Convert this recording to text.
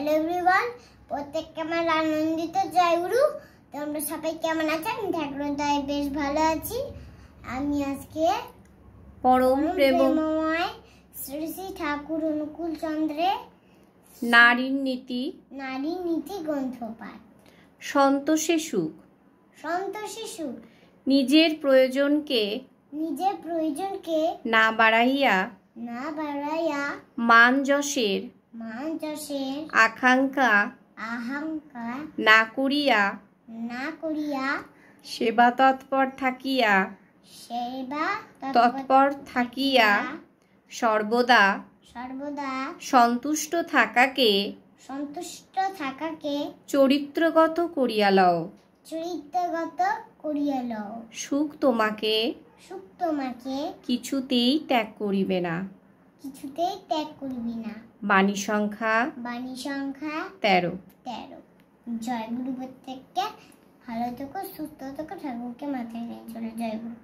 Hello everyone, প্রত্যেককে আমার আনন্দিত জয়গুরু। তোমরা সবাই কেমন আছো? আমি ঠাকুরের দয়ায় বেশ ভালো আছি। আমি আজকে পরম প্রেমময় শ্রী শ্রী ঠাকুর অনুকূল চন্দ্রের নারী নীতি গ্রন্থ পাঠ। সন্তোষে সুখ। নিজের প্রয়োজনকে না বাড়াইয়া মান যশের আকাঙ্ক্ষা না করিয়া সেবা তৎপর থাকিয়া সর্বদা সন্তুষ্ট থাকাকে চরিত্রগত করিয়া লও। সুখ তোমাকে কিছুতেই ত্যাগ করিবে না। বাণী সংখ্যা 13। জয়গুরু। প্রত্যেককে ভালো থেকো, সুস্থ থেকো, ঠাকুরকে মাথায় নিয়ে চলে। জয়গুরু।